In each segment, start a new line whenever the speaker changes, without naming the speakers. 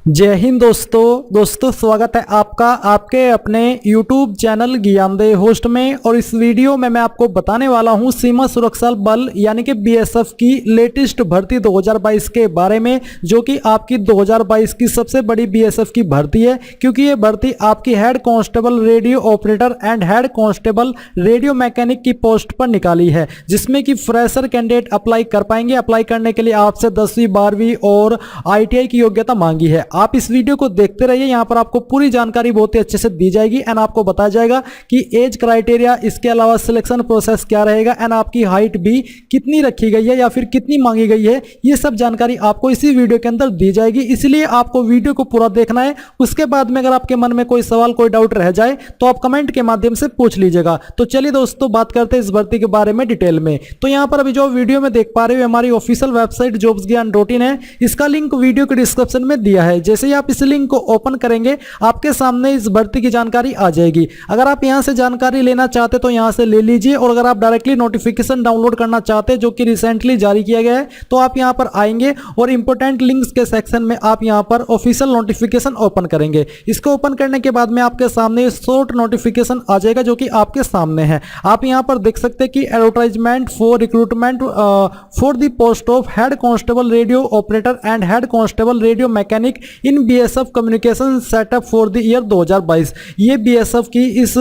जय हिंद दोस्तों स्वागत है आपका आपके अपने YouTube चैनल ज्ञानदेह होस्ट में। और इस वीडियो में मैं आपको बताने वाला हूं सीमा सुरक्षा बल यानी कि BSF की लेटेस्ट भर्ती 2022 के बारे में, जो कि आपकी 2022 की सबसे बड़ी BSF की भर्ती है, क्योंकि ये भर्ती आपकी head constable radio operator and head constable radio mechanic की पोस्ट पर निकाली है, जिसमें कि फ्रेशर कैंडिडेट अप्लाई कर पाएंगे। अप्लाई करने के लिए आपसे 10वीं 12वीं और ITI की योग्यता मांगी है। आप इस वीडियो को देखते रहिए, यहां पर आपको पूरी जानकारी बहुत ही अच्छे से दी जाएगी एंड आपको बताया जाएगा कि एज क्राइटेरिया, इसके अलावा सिलेक्शन प्रोसेस क्या रहेगा एंड आपकी हाइट भी कितनी रखी गई है या फिर कितनी मांगी गई है। ये सब जानकारी आपको इसी वीडियो के अंदर दी जाएगी, इसलिए आपको वीडियो को पूरा देखना है। उसके बाद में अगर आपके मन में कोई सवाल कोई डाउट रह जाए तो आप कमेंट के माध्यम से पूछ लीजिएगा। तो चलिए दोस्तों बात करते हैं इस भर्ती के बारे में डिटेल में। तो यहां पर अभी जो वीडियो में देख पा रहे हो हमारी ऑफिशियल वेबसाइट jobsgyan.in है, इसका लिंक वीडियो के डिस्क्रिप्शन में दिया है। जैसे ही आप इस लिंक को ओपन करेंगे आपके सामने इस भर्ती की जानकारी आ जाएगी। अगर आप यहां से जानकारी लेना चाहते तो यहां से ले लीजिए, और अगर आप डायरेक्टली नोटिफिकेशन डाउनलोड करना चाहते हैं जो कि रिसेंटली जारी किया गया है तो आप यहां पर आएंगे और इंपोर्टेंट लिंक्स के सेक्शन में आप यहां पर ऑफिशियल नोटिफिकेशन ओपन करेंगे। इसको ओपन करने के बाद में आपके सामने शॉर्ट नोटिफिकेशन आ जाएगा जो कि आपके सामने है। आप यहां पर देख सकते हैं कि advertisement for recruitment for the post of head constable radio operator and head constable radio mechanic in BSF communication setup for the year 2022। ये BSF की इस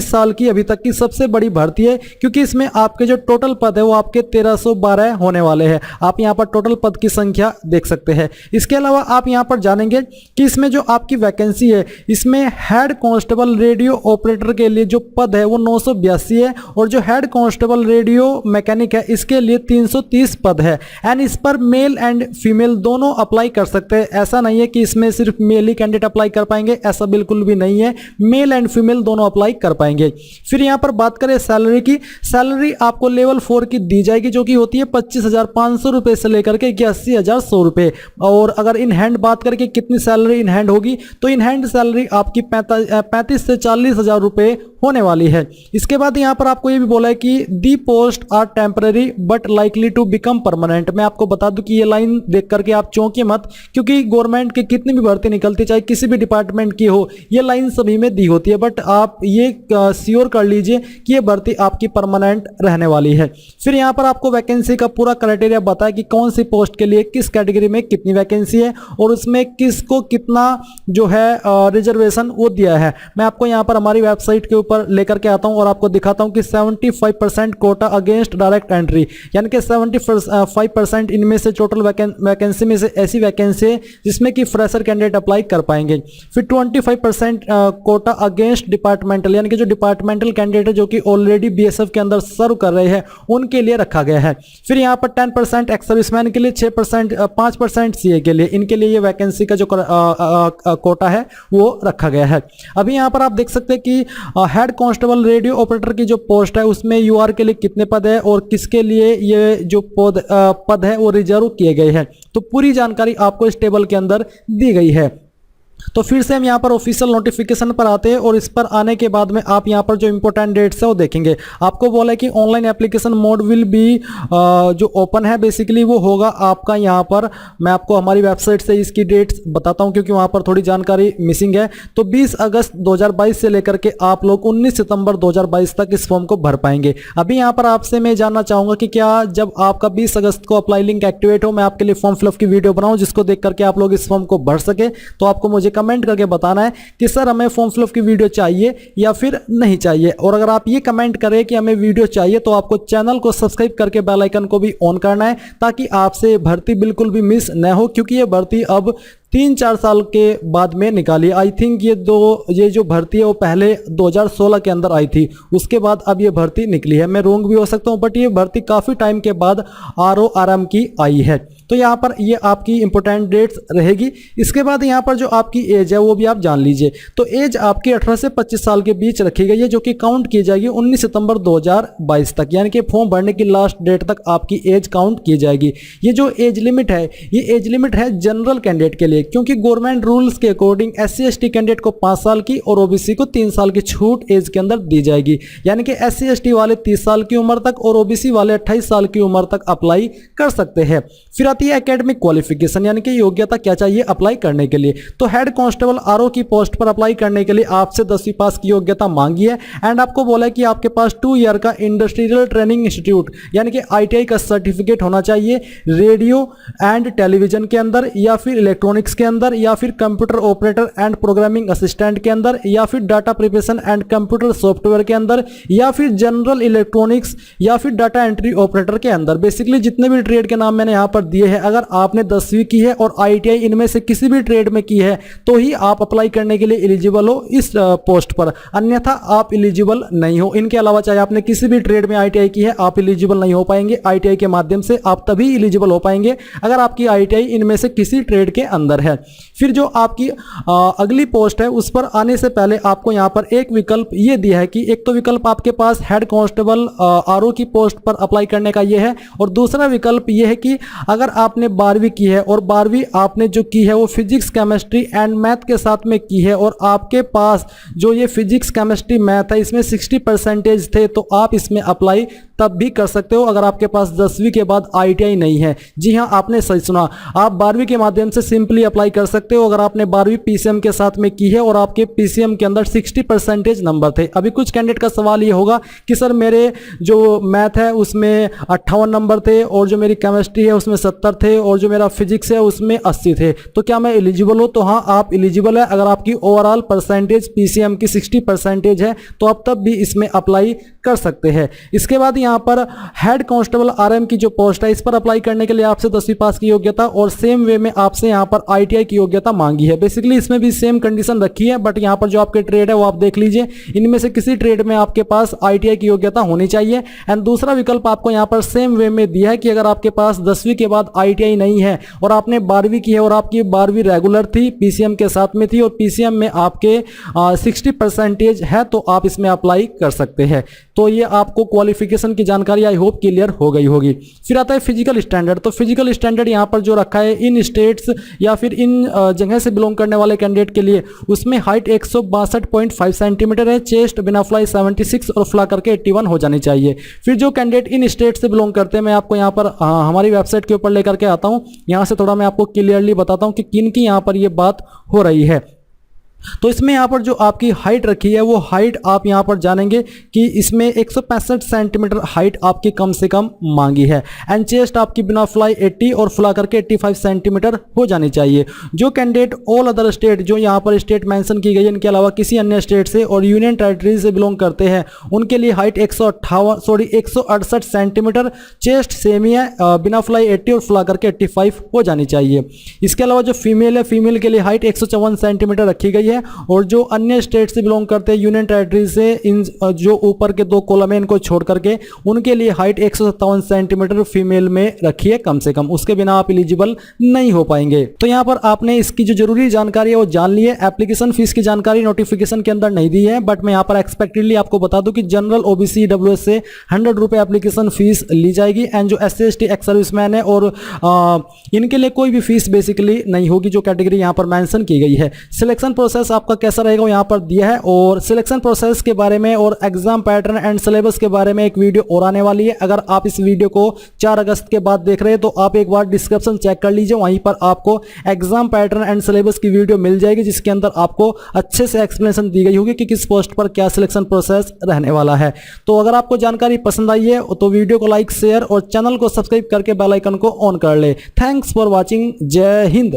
साल की अभी तक की सबसे बड़ी भर्ती है, क्योंकि इसमें आपके जो टोटल पद है वो आपके 1312 होने वाले हैं। आप यहां पर टोटल पद की संख्या देख सकते हैं। इसके अलावा आप यहां पर जानेंगे कि इसमें जो आपकी वैकेंसी है, इसमें हेड कांस्टेबल रेडियो ऑपरेटर के लिए जो पद है वो 982 है, और जो हेड कांस्टेबल रेडियो मैकेनिक है इसके लिए 330 पद है। एंड इस पर मेल एंड फीमेल दोनों अप्लाई कर सकते हैं। ऐसा नहीं है कि इसमें सिर्फ मेल ही कैंडिडेट अप्लाई कर पाएंगे, ऐसा बिल्कुल भी नहीं है, मेल एंड फीमेल दोनों अप्लाई कर पाएंगे। फिर यहां पर बात करें सैलरी की, सैलरी आपको लेवल 4 की दी जाएगी जो कि होती है 25,500 रुपए से लेकर के 81,100 रुपए। और अगर इन हैंड बात करके कितनी सैलरी इन हैंड होगी तो इन हैंड सैलरी आपकी 35 से 40,000 रुपए होने वाली है। इसके बाद यहां पर आपको ये भी बोला है कि the post are temporary but likely to become permanent. मैं आपको बता दूं कि ये लाइन देख करके आप चौंकिए मत, क्योंकि गवर्नमेंट की कितनी भी भर्ती निकलती चाहे किसी भी डिपार्टमेंट की हो, ये लाइन सभी में दी होती है, बट आप ये श्योर कर लीजिए कि ये भर्ती आपकी परमानेंट रहने वाली है। फिर यहां पर आपको वैकेंसी का पूरा क्राइटेरिया बताया कि कौन सी पोस्ट के लिए किस कैटेगरी में कितनी वैकेंसी है और उसमें किसको कितना जो है रिजर्वेशन वो दिया है। मैं आपको यहां पर हमारी वेबसाइट के ऊपर लेकर के आता हूं और आपको दिखाता हूं कि 75% कोटा अगेंस्ट डायरेक्ट एंट्री, यानी कि 75% इनमें से टोटल वैकेंसी में से ऐसी वैकेंसी है जिसमें कि फ्रेशर कैंडिडेट अप्लाई कर पाएंगे। फिर 25% कोटा अगेंस्ट डिपार्टमेंटल, यानी कि जो डिपार्टमेंटल कैंडिडेट है जो कि ऑलरेडी BSF के अंदर सर्व कर रहे हैं उनके लिए रखा गया है। फिर यहां पर 10% एक्स सर्विसमैन के लिए, 5% CA के लिए, इनके लिए ये वैकेंसी का जो कोटा है वो रखा गया है। अभी यहां पर आप देख सकते हैं कि हेड कांस्टेबल रेडियो ऑपरेटर की जो पोस्ट है उसमें UR के लिए कितने पद है और किसके लिए ये जो पद है वो रिजर्व किए गए हैं। तो पूरी जानकारी आपको इस टेबल के अंदर दी गई है। तो फिर से हम यहाँ पर ऑफिशियल नोटिफिकेशन पर आते हैं, और इस पर आने के बाद में आप यहाँ पर जो इंपॉर्टेंट डेट्स है वो देखेंगे। आपको बोला है कि online application mode will be जो ओपन है बेसिकली वो होगा आपका यहाँ पर। मैं आपको हमारी वेबसाइट से इसकी डेट्स बताता हूँ क्योंकि वहाँ पर थोड़ी जानकारी मिसिंग है। तो 20 अगस्त 2022 से लेकर के आप लोग 19 सितंबर 2022 तक इस फॉर्म को भर पाएंगे। अभी यहाँ पर आपसे मैं जानना चाहूँगा कि क्या जब आपका 20 अगस्त को अप्लाई लिंक एक्टिवेट हो, मैं आपके लिए फॉर्म फिलअप की वीडियो बनाऊँ जिसको देख करके आप लोग इस फॉर्म को भर सके, तो आपको मुझे कमेंट करके बताना है कि सर हमें फॉर्म फिलअप की वीडियो चाहिए या फिर नहीं चाहिए। और अगर आप ये कमेंट करें कि हमें वीडियो चाहिए तो आपको चैनल को सब्सक्राइब करके बेल आइकन को भी ऑन करना है, ताकि आपसे भर्ती बिल्कुल भी मिस न हो, क्योंकि ये भर्ती अब 3-4 साल के बाद में निकाली। आई थिंक ये जो भर्ती है वो पहले 2016 के अंदर आई थी, उसके बाद अब ये भर्ती निकली है। मैं रोंग भी हो सकता हूं, बट ये भर्ती काफ़ी टाइम के बाद RORM की आई है। तो यहाँ पर ये आपकी इंपॉर्टेंट डेट्स रहेगी। इसके बाद यहाँ पर जो आपकी एज है वो भी आप जान लीजिए। तो एज आपकी 18 से 25 साल के बीच रखी गई है, जो कि काउंट की जाएगी 19 सितंबर 2022 तक, यानी कि फॉर्म भरने की लास्ट डेट तक आपकी एज काउंट की जाएगी। ये जो एज लिमिट है ये एज लिमिट है जनरल कैंडिडेट के लिए, चाहिए, क्योंकि गवर्नमेंट रूल्स के अकॉर्डिंग SC/ST कैंडिडेट को 5 साल की और OBC को 3 साल की छूट एज के अंदर दी जाएगी। यानी कि SC/ST वाले 30 साल की उम्र तक और OBC वाले 28 साल की उम्र तक अप्लाई कर सकते हैं। फिर आती है एकेडमिक क्वालिफिकेशन, यानी कि योग्यता क्या चाहिए अप्लाई करने के लिए। तो हेड कांस्टेबल RO की पोस्ट पर अप्लाई करने के लिए आपसे 10वीं पास की योग्यता मांगी है एंड आपको बोला है कि आपके पास 2 ईयर का इंडस्ट्रियल ट्रेनिंग इंस्टीट्यूट यानी कि ITI का सर्टिफिकेट होना चाहिए रेडियो एंड टेलीविजन के अंदर, या फिर इलेक्ट्रॉनिक्स के अंदर, या फिर computer operator and programming assistant के अंदर, या फिर data preparation and computer software के अंदर, या फिर जनरल इलेक्ट्रॉनिक्स, या फिर डाटा एंट्री ऑपरेटर के अंदर। बेसिकली जितने भी ट्रेड के नाम मैंने यहां पर दिए हैं, अगर आपने 10वीं की है और ITI इनमें से किसी भी ट्रेड में की है तो ही आप अप्लाई करने के लिए एलिजिबल हो इस पोस्ट पर, अन्यथा आप एलिजिबल नहीं हो। इनके अलावा चाहे आपने किसी भी ट्रेड में ITI की है, आप एलिजिबल नहीं हो पाएंगे। ITI के माध्यम से आप तभी एलिजिबल हो पाएंगे अगर आपकी ITI इनमें से किसी ट्रेड के अंदर है। फिर जो आपकी अगली पोस्ट है उस पर आने से पहले आपको यहां पर एक विकल्प ये दिया है कि एक तो विकल्प आपके पास हेड कांस्टेबल RO की पोस्ट पर अप्लाई करने का ये है, और दूसरा विकल्प ये है कि अगर आपने 12वीं की है और 12वीं आपने जो की है वो फिजिक्स केमिस्ट्री एंड मैथ के साथ में की है और आपके पास जो ये फिजिक्स केमिस्ट्री मैथ है इसमें 60% थे, तो आप इसमें अप्लाई तब भी कर सकते हो अगर आपके पास 10वीं के बाद ITI नहीं है। जी हाँ, आपने सही सुना, आप 12वीं के माध्यम से सिंपली अप्लाई कर सकते हो अगर आपने 12वीं PCM के साथ में की है और आपके PCM के अंदर 60% नंबर थे। अभी कुछ कैंडिडेट का सवाल ये होगा कि सर मेरे जो मैथ है उसमें 58 नंबर थे और जो मेरी केमिस्ट्री है उसमें 70 थे और जो मेरा फिजिक्स है उसमें 80 थे, तो क्या मैं एलिजिबल हूँ? तो हाँ, आप एलिजिबल है। अगर आपकी ओवरऑल परसेंटेज PCM की 60% है तो आप तब भी इसमें अप्लाई कर सकते हैं। इसके बाद यहाँ पर हेड कांस्टेबल RM की जो पोस्ट है इस पर अप्लाई करने के लिए आपसे 10वीं पास की योग्यता और सेम वे में आपसे यहाँ पर ITI की योग्यता मांगी है। बेसिकली इसमें भी सेम कंडीशन रखी है, बट यहाँ पर जो आपके ट्रेड है वो आप देख लीजिए, इनमें से किसी ट्रेड में आपके पास ITI की योग्यता होनी चाहिए। एंड दूसरा विकल्प आपको यहाँ पर सेम वे में दिया है कि अगर आपके पास 10वीं के बाद ITI नहीं है और आपने 12वीं की है और आपकी 12वीं रेगुलर थी, PCM के साथ में थी और PCM में आपके 60% है तो आप इसमें अप्लाई कर सकते हैं। तो ये आपको क्वालिफिकेशन की जानकारी आई होप क्लियर हो गई होगी। फिर आता है फिजिकल स्टैंडर्ड। तो फिजिकल स्टैंडर्ड यहाँ पर जो रखा है इन स्टेट्स या फिर इन जगह से बिलोंग करने वाले कैंडिडेट के लिए, उसमें हाइट 162.5 सेंटीमीटर है, चेस्ट बिना फ्लाई 76 और फ्ला करके 81 हो जानी चाहिए। फिर जो कैंडिडेट इन स्टेट से बिलोंग करते हैं, मैं आपको यहाँ पर हमारी वेबसाइट के ऊपर लेकर के आता हूँ, यहाँ से थोड़ा मैं आपको क्लियरली बताता हूँ कि किन की यहाँ पर ये बात हो रही है। तो इसमें यहाँ पर जो आपकी हाइट रखी है वो हाइट आप यहाँ पर जानेंगे कि इसमें 165 सेंटीमीटर हाइट आपकी कम से कम मांगी है। एंड चेस्ट आपकी बिना फ्लाई 80 और फ्ला करके 85 सेंटीमीटर हो जानी चाहिए। जो कैंडिडेट ऑल अदर स्टेट, जो यहाँ पर स्टेट मेंशन की गई है, इनके अलावा किसी अन्य स्टेट से और यूनियन टेरिटरी से बिलोंग करते हैं, उनके लिए हाइट 168 सेंटीमीटर, चेस्ट सेम ही है, बिना फ्लाई 80 और फ्ला करके 85 हो जानी चाहिए। इसके अलावा जो फीमेल है, फीमेल के लिए हाइट 154 सेंटीमीटर रखी गई है। और जो अन्य स्टेट से बिलोंग करते हैं, यूनियन टेरिटरी से, इन जो ऊपर के 2 कॉलम है इनको छोड़ करके, उनके लिए हाइट 157 सेंटीमीटर फीमेल में रखी है कम से कम, उसके बिना आप एलिजिबल नहीं हो पाएंगे। तो यहाँ पर आपने इसकी जो जरूरी जानकारी है वो जान ली है। एप्लीकेशन फीस की जानकारी नोटिफिकेशन के अंदर नहीं दी है, बट मैं यहाँ पर एक्सपेक्टेडली आपको बता दूं कि जनरल OBC EWS से 100 रुपये एप्लीकेशन फीस ली जाएगी। एंड जो SC/ST एक्स सर्विसमैन है और इनके लिए कोई भी फीस बेसिकली नहीं होगी, जो कैटेगरी यहाँ पर मेंशन की गई है। सिलेक्शन प्रोसेस आपका कैसा रहेगा यहाँ पर दिया है, और सिलेक्शन प्रोसेस के बारे में और एग्जाम पैटर्न एंड सिलेबस के बारे में एक वीडियो और आने वाली है। अगर आप इस वीडियो को 4 अगस्त के बाद देख रहे हैं तो आप एक बार डिस्क्रिप्शन चेक कर लीजिए, वहीं पर आपको एग्जाम पैटर्न एंड सिलेबस की वीडियो मिल जाएगी, जिसके अंदर आपको अच्छे से एक्सप्लेनेशन दी गई होगी कि किस पोस्ट पर क्या सिलेक्शन प्रोसेस रहने वाला है। तो अगर आपको जानकारी पसंद आई है तो वीडियो को लाइक, शेयर और चैनल को सब्सक्राइब करके बेल आइकन को ऑन कर ले। Thanks for watching. जय हिंद।